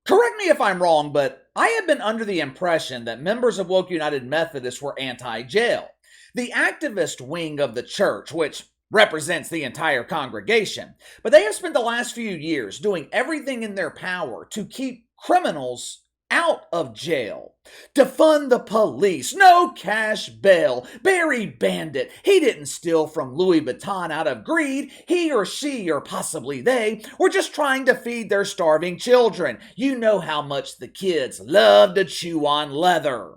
Correct me if I'm wrong, but I have been under the impression that members of Woke United Methodist were anti-jail. The activist wing of the church, which represents the entire congregation, but they have spent the last few years doing everything in their power to keep criminals out of jail. Defund the police, no cash bail, bury bandit. He didn't steal from Louis Vuitton out of greed. He or she, or possibly they, were just trying to feed their starving children. You know how much the kids love to chew on leather.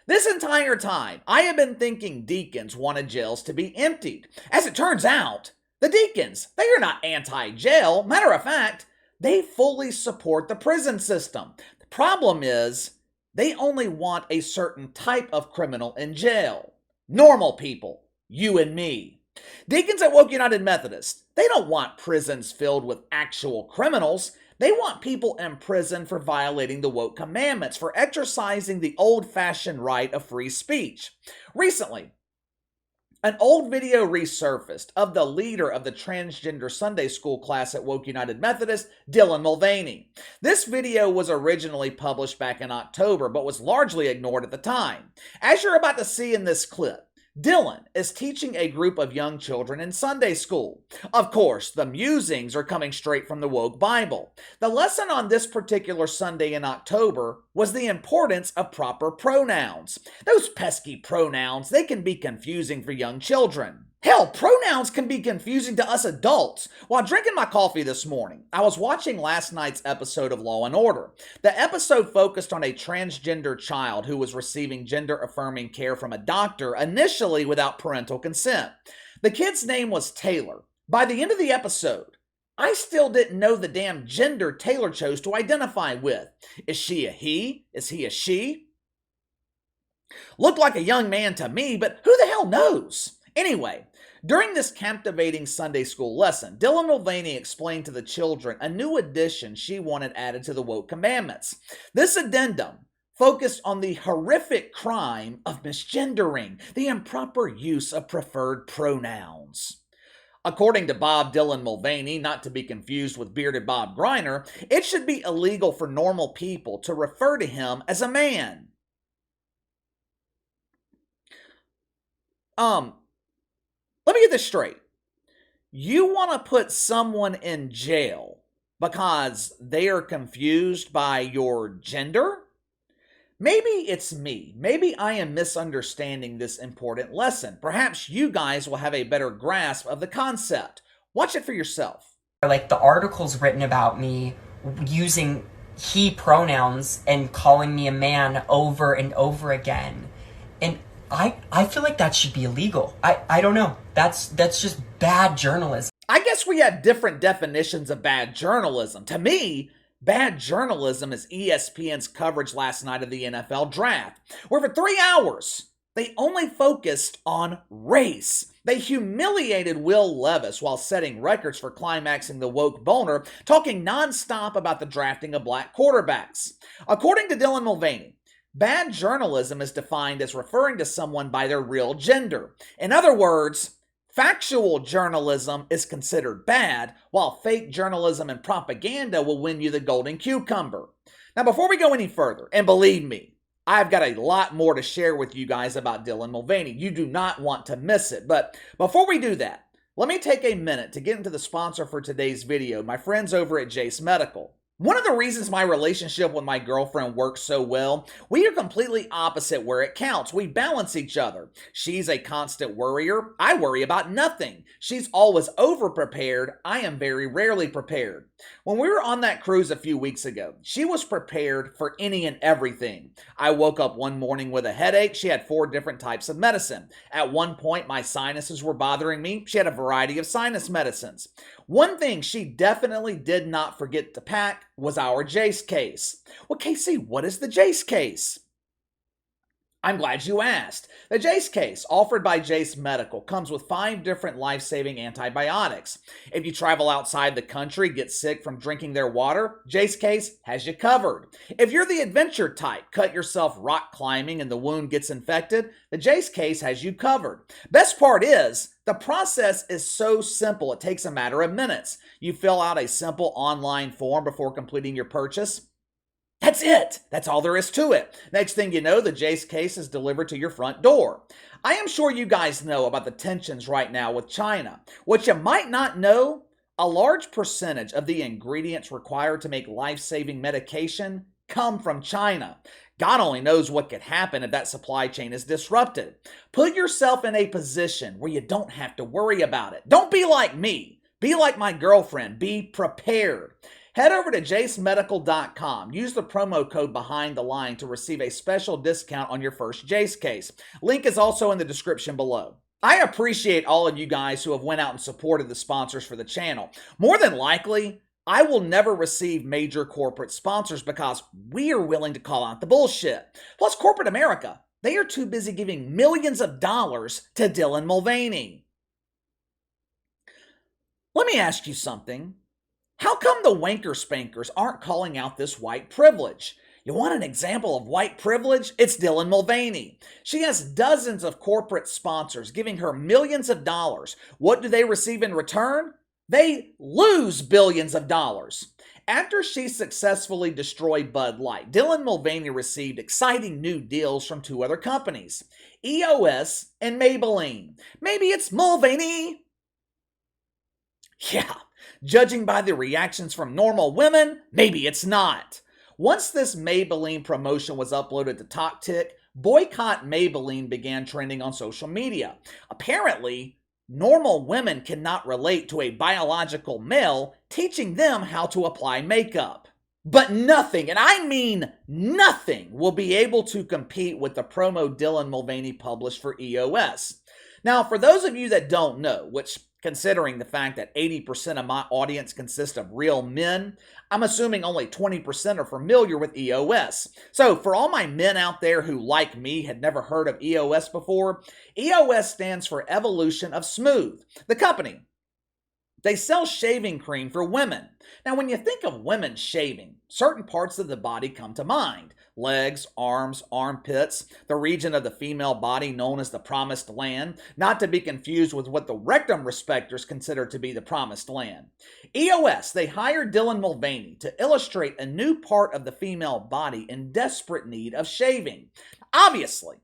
This entire time, I have been thinking deacons wanted jails to be emptied. As it turns out, the deacons, they are not anti-jail. Matter of fact, they fully support the prison system. The problem is, they only want a certain type of criminal in jail. Normal people, you and me. Deacons at Woke United Methodist, they don't want prisons filled with actual criminals. They want people in prison for violating the woke commandments, for exercising the old-fashioned right of free speech. Recently, an old video resurfaced of the leader of the transgender Sunday school class at Woke United Methodist, Dylan Mulvaney. This video was originally published back in October, but was largely ignored at the time. As you're about to see in this clip, Dylan is teaching a group of young children in Sunday school. Of course, the musings are coming straight from the woke Bible. The lesson on this particular Sunday in October was the importance of proper pronouns. Those pesky pronouns, they can be confusing for young children. Hell, pronouns can be confusing to us adults. While drinking my coffee this morning, I was watching last night's episode of Law and Order. The episode focused on a transgender child who was receiving gender-affirming care from a doctor, initially without parental consent. The kid's name was Taylor. By the end of the episode, I still didn't know the damn gender Taylor chose to identify with. Is she a he? Is he a she? Looked like a young man to me, but who the hell knows? Anyway, during this captivating Sunday school lesson, Dylan Mulvaney explained to the children a new addition she wanted added to the woke commandments. This addendum focused on the horrific crime of misgendering, the improper use of preferred pronouns. According to Bob Dylan Mulvaney, not to be confused with bearded Bob Griner, it should be illegal for normal people to refer to him as a man. Let me get this straight. You want to put someone in jail because they are confused by your gender? Maybe it's me. Maybe I am misunderstanding this important lesson. Perhaps you guys will have a better grasp of the concept. Watch it for yourself. Like the articles written about me using he pronouns and calling me a man over and over again. And I feel like that should be illegal. I don't know. That's just bad journalism. I guess we have different definitions of bad journalism. To me, bad journalism is ESPN's coverage last night of the NFL draft, where for 3 hours, they only focused on race. They humiliated Will Levis while setting records for climaxing the woke boner, talking nonstop about the drafting of black quarterbacks. According to Dylan Mulvaney, bad journalism is defined as referring to someone by their real gender. In other words, factual journalism is considered bad, while fake journalism and propaganda will win you the golden cucumber. Now, before we go any further, and believe me, I've got a lot more to share with you guys about Dylan Mulvaney. You do not want to miss it. But before we do that, let me take a minute to get into the sponsor for today's video, my friends over at Jace Medical. One of the reasons my relationship with my girlfriend works so well, we are completely opposite where it counts. We balance each other. She's a constant worrier. I worry about nothing. She's always over-prepared. I am very rarely prepared. When we were on that cruise a few weeks ago, she was prepared for any and everything. I woke up one morning with a headache. She had 4 different types of medicine. At one point, my sinuses were bothering me. She had a variety of sinus medicines. One thing she definitely did not forget to pack was our Jace case. Well, Casey, what is the Jace case? I'm glad you asked. The Jace case, offered by Jace Medical, comes with 5 different life-saving antibiotics. If you travel outside the country, get sick from drinking their water, Jace case has you covered. If you're the adventure type, cut yourself rock climbing and the wound gets infected, the Jace case has you covered. Best part is, the process is so simple, it takes a matter of minutes. You fill out a simple online form before completing your purchase. That's it. That's all there is to it. Next thing you know, the Jace case is delivered to your front door. I am sure you guys know about the tensions right now with China. What you might not know, a large percentage of the ingredients required to make life-saving medication come from China. God only knows what could happen if that supply chain is disrupted. Put yourself in a position where you don't have to worry about it. Don't be like me. Be like my girlfriend. Be prepared. Head over to jacemedical.com. Use the promo code behind the line to receive a special discount on your first Jace case. Link is also in the description below. I appreciate all of you guys who have went out and supported the sponsors for the channel. More than likely, I will never receive major corporate sponsors because we are willing to call out the bullshit. Plus, corporate America, they are too busy giving millions of dollars to Dylan Mulvaney. Let me ask you something. How come the wanker spankers aren't calling out this white privilege? You want an example of white privilege? It's Dylan Mulvaney. She has dozens of corporate sponsors giving her millions of dollars. What do they receive in return? They lose billions of dollars. After she successfully destroyed Bud Light, Dylan Mulvaney received exciting new deals from 2 other companies, EOS and Maybelline. Maybe it's Mulvaney. Yeah. Judging by the reactions from normal women, maybe it's not. Once this Maybelline promotion was uploaded to TokTik, Boycott Maybelline began trending on social media. Apparently, normal women cannot relate to a biological male teaching them how to apply makeup. But nothing, and I mean nothing, will be able to compete with the promo Dylan Mulvaney published for EOS. Now, for those of you that don't know, which considering the fact that 80% of my audience consists of real men, I'm assuming only 20% are familiar with EOS. So for all my men out there who, like me, had never heard of EOS before, EOS stands for Evolution of Smooth. The company, they sell shaving cream for women. Now, when you think of women shaving, certain parts of the body come to mind. Legs, arms, armpits, the region of the female body known as the promised land, not to be confused with what the rectum respecters consider to be the promised land. EOS, they hired Dylan Mulvaney to illustrate a new part of the female body in desperate need of shaving. Obviously,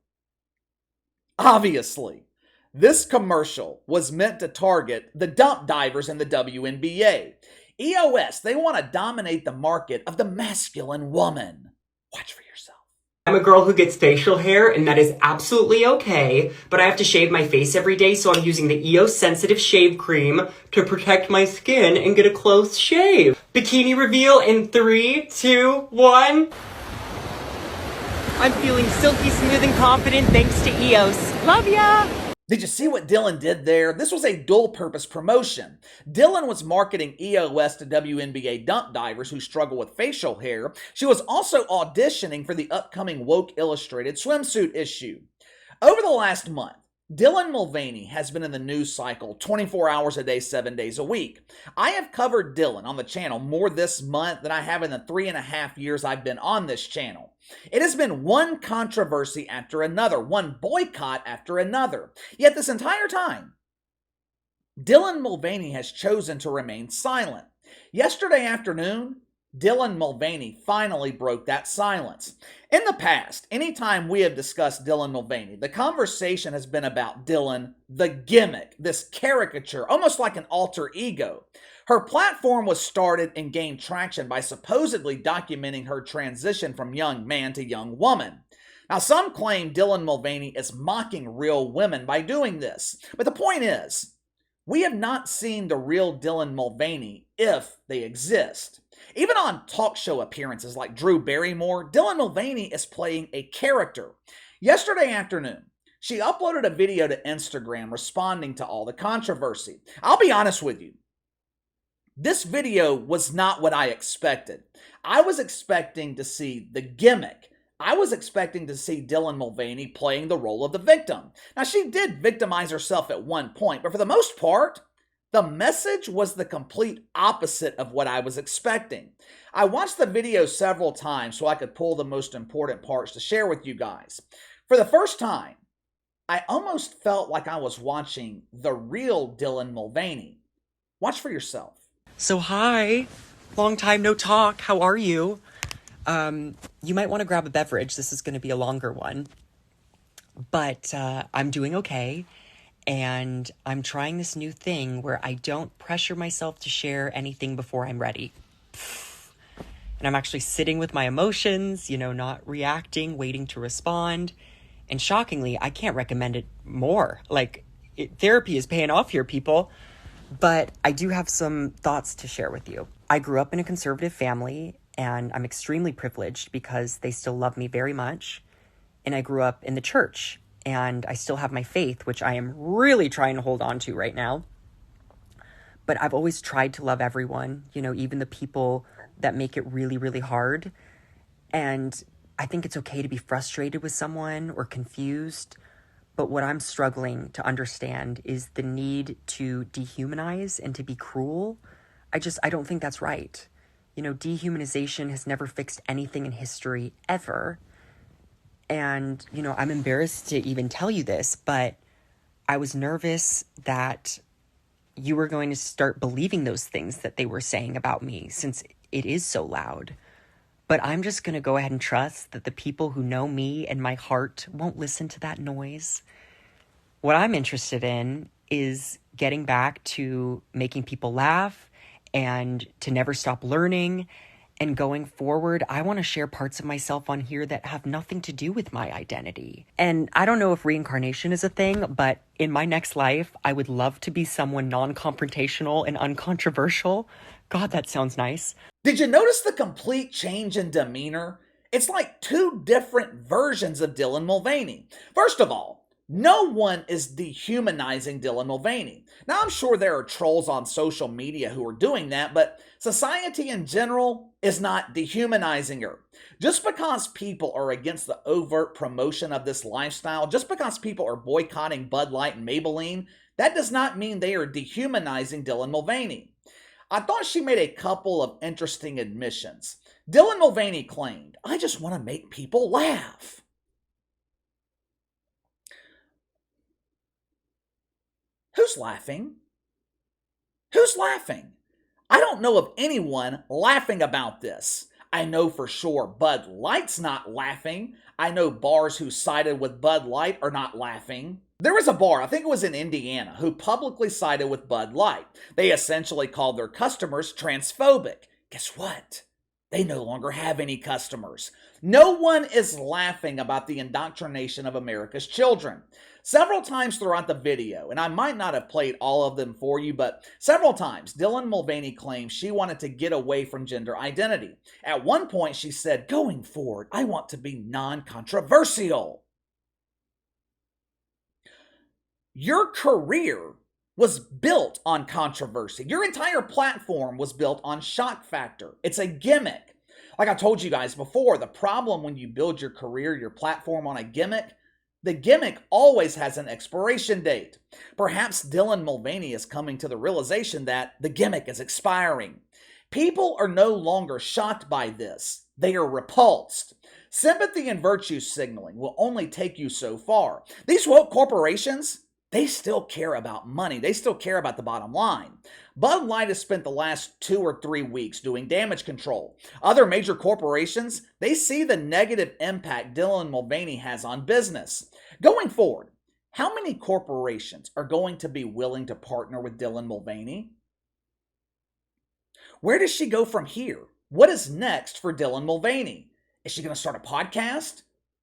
this commercial was meant to target the dump divers in the WNBA. EOS, they want to dominate the market of the masculine woman. Watch for yourself. I'm a girl who gets facial hair, and that is absolutely okay, but I have to shave my face every day, so I'm using the EOS Sensitive Shave Cream to protect my skin and get a close shave. Bikini reveal in 3, 2, 1. I'm feeling silky smooth and confident thanks to EOS. Love ya! Did you see what Dylan did there? This was a dual-purpose promotion. Dylan was marketing EOS to WNBA dump divers who struggle with facial hair. She was also auditioning for the upcoming Woke Illustrated swimsuit issue. Over the last month, Dylan Mulvaney has been in the news cycle 24 hours a day, 7 days a week. I have covered Dylan on the channel more this month than I have in the 3.5 years I've been on this channel. It has been one controversy after another, one boycott after another. Yet this entire time, Dylan Mulvaney has chosen to remain silent. Yesterday afternoon, Dylan Mulvaney finally broke that silence. In the past, anytime we have discussed Dylan Mulvaney, the conversation has been about Dylan, the gimmick, this caricature, almost like an alter ego. Her platform was started and gained traction by supposedly documenting her transition from young man to young woman. Now, some claim Dylan Mulvaney is mocking real women by doing this, but the point is, we have not seen the real Dylan Mulvaney if they exist. Even on talk show appearances like Drew Barrymore, Dylan Mulvaney is playing a character. Yesterday afternoon, she uploaded a video to Instagram responding to all the controversy. I'll be honest with you. This video was not what I expected. I was expecting to see the gimmick, I was expecting to see Dylan Mulvaney playing the role of the victim. Now, she did victimize herself at one point, but for the most part, the message was the complete opposite of what I was expecting. I watched the video several times so I could pull the most important parts to share with you guys. For the first time, I almost felt like I was watching the real Dylan Mulvaney. Watch for yourself. So hi, long time no talk. How are you? You might want to grab a beverage. This is going to be a longer one. But I'm doing okay. And I'm trying this new thing where I don't pressure myself to share anything before I'm ready. And I'm actually sitting with my emotions, not reacting, waiting to respond. And shockingly, I can't recommend it more. Therapy is paying off here, people. But I do have some thoughts to share with you. I grew up in a conservative family, and I'm extremely privileged because they still love me very much. And I grew up in the church, and I still have my faith, which I am really trying to hold on to right now. But I've always tried to love everyone, even the people that make it really, really hard. And I think it's okay to be frustrated with someone or confused. But what I'm struggling to understand is the need to dehumanize and to be cruel. I don't think that's right. Dehumanization has never fixed anything in history ever. And, I'm embarrassed to even tell you this, but I was nervous that you were going to start believing those things that they were saying about me since it is so loud. But I'm just going to go ahead and trust that the people who know me and my heart won't listen to that noise. What I'm interested in is getting back to making people laugh and to never stop learning. And going forward, I want to share parts of myself on here that have nothing to do with my identity. And I don't know if reincarnation is a thing, but in my next life, I would love to be someone non-confrontational and uncontroversial. God, that sounds nice. Did you notice the complete change in demeanor? It's like two different versions of Dylan Mulvaney. First of all, no one is dehumanizing Dylan Mulvaney. Now, I'm sure there are trolls on social media who are doing that, but society in general is not dehumanizing her. Just because people are against the overt promotion of this lifestyle, just because people are boycotting Bud Light and Maybelline, that does not mean they are dehumanizing Dylan Mulvaney. I thought she made a couple of interesting admissions. Dylan Mulvaney claimed, "I just want to make people laugh." Who's laughing? Who's laughing? I don't know of anyone laughing about this. I know for sure Bud Light's not laughing. I know bars who sided with Bud Light are not laughing. There was a bar, I think it was in Indiana, who publicly sided with Bud Light. They essentially called their customers transphobic. Guess what? They no longer have any customers. No one is laughing about the indoctrination of America's children. Several times throughout the video, and I might not have played all of them for you, but several times, Dylan Mulvaney claims she wanted to get away from gender identity. At one point, she said, "Going forward, I want to be non-controversial." Your career was built on controversy. Your entire platform was built on shock factor. It's a gimmick. Like I told you guys before, the problem when you build your career, your platform on a gimmick, the gimmick always has an expiration date. Perhaps Dylan Mulvaney is coming to the realization that the gimmick is expiring. People are no longer shocked by this. They are repulsed. Sympathy and virtue signaling will only take you so far. These woke corporations, they still care about money. They still care about the bottom line. Bud Light has spent the last 2 or 3 weeks doing damage control. Other major corporations, they see the negative impact Dylan Mulvaney has on business. Going forward, how many corporations are going to be willing to partner with Dylan Mulvaney? Where does she go from here? What is next for Dylan Mulvaney? Is she going to start a podcast?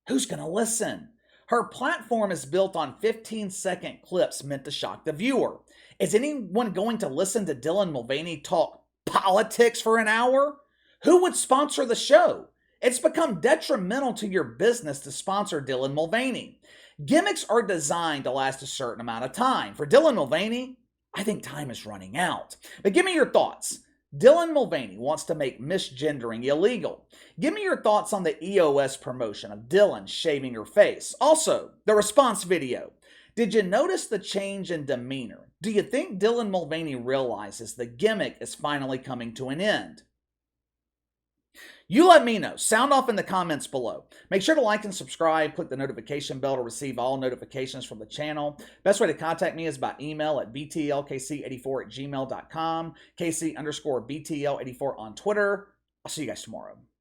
Who's going to listen? Her platform is built on 15-second clips meant to shock the viewer. Is anyone going to listen to Dylan Mulvaney talk politics for an hour? Who would sponsor the show? It's become detrimental to your business to sponsor Dylan Mulvaney. Gimmicks are designed to last a certain amount of time. For Dylan Mulvaney, I think time is running out. But give me your thoughts. Dylan Mulvaney wants to make misgendering illegal. Give me your thoughts on the EOS promotion of Dylan shaving her face. Also, the response video. Did you notice the change in demeanor? Do you think Dylan Mulvaney realizes the gimmick is finally coming to an end? You let me know. Sound off in the comments below. Make sure to like and subscribe. Click the notification bell to receive all notifications from the channel. Best way to contact me is by email at btlkc84@gmail.com, KC_BTL84 on Twitter. I'll see you guys tomorrow.